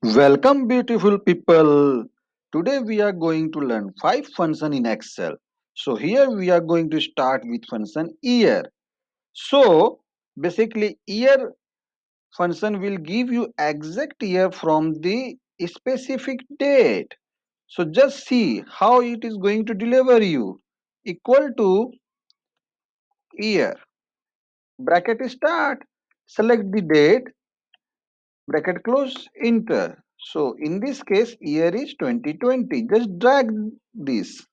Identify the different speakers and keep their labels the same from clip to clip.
Speaker 1: Welcome beautiful people. Today we are going to learn 5 function in Excel. So here we are going to start with function year. So basically year function will give you exact year from the specific date. So just see how it is going to deliver you. Equal to year. Bracket start. Select the date. Bracket close. Enter. So in this case year is 2020. Just drag this.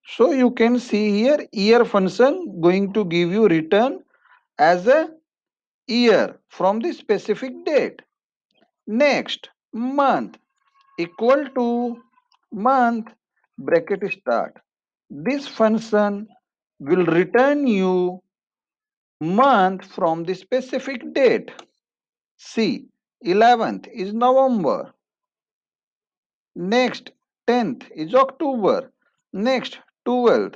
Speaker 1: So you can see here year function going to give you return as a year from the specific date. Next month equal to month bracket start. This function will return you month from the specific date. See 11th is November. Next 10th is October. Next 12th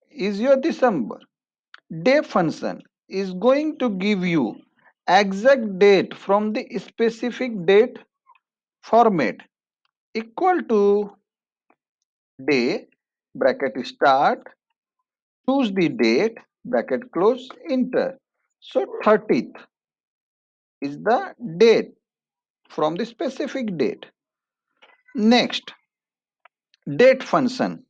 Speaker 1: is your December. Day function is going to give you exact date from the specific date format equal to day bracket start, choose the date bracket close, enter. So 30th is the date from the specific date. Next date function.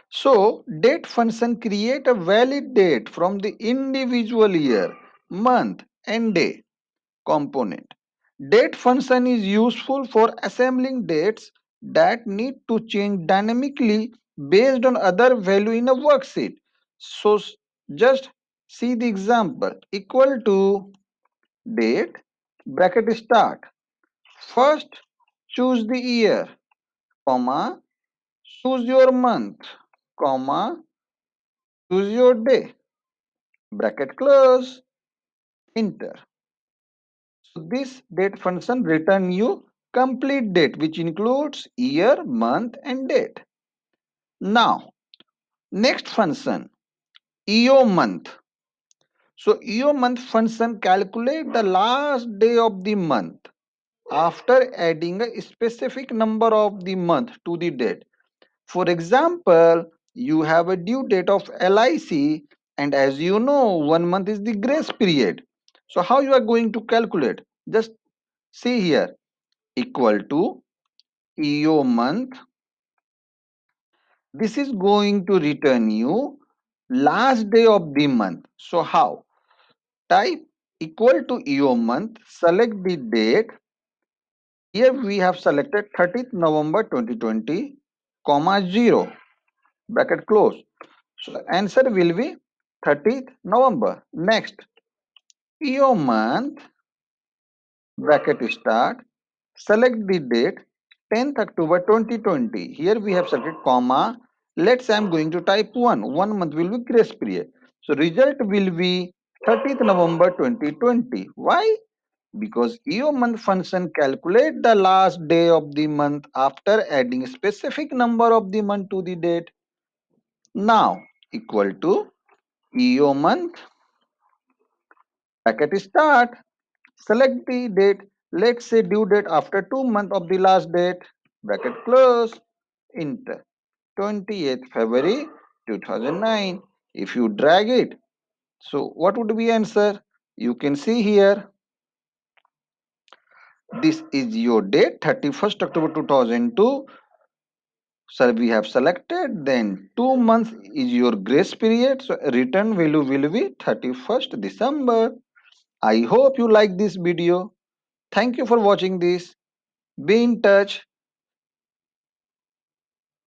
Speaker 1: So date function create a valid date from the individual year, month and day component. Date function is useful for assembling dates that need to change dynamically based on other value in a worksheet. So just see the example equal to date bracket start. First choose the year, comma, choose your month, comma, choose your day, bracket close, enter. So this date function return you complete date which includes year, month and date. Now next function EOMONTH. So EOMONTH function calculate the last day of the month after adding a specific number of the month to the date. For example, you have a due date of LIC and as you know 1 month is the grace period. So how you are going to calculate? Just see here equal to EOMONTH. This is going to return you last day of the month. So how? Type equal to EOMONTH, select the date. Here we have selected 30th November 2020, comma 0, bracket close. So answer will be 30th November. Next, EOMONTH, bracket start, select the date 10th October 2020. Here we have selected comma. Let's say I'm going to type 1. 1 month will be grace period. So result will be 30th November 2020. Why? Because EOMONTH function calculate the last day of the month after adding a specific number of the month to the date. Now equal to EOMONTH, bracket start, select the date. Let's say due date after 2 months of the last date, bracket close, enter. 28th February 2009. If you drag it, so what would be answer? You can see here, this is your date 31st October 2002. Sir, we have selected, then 2 months is your grace period. So return value will be 31st December. I hope you like this video. Thank you for watching this. Be in touch.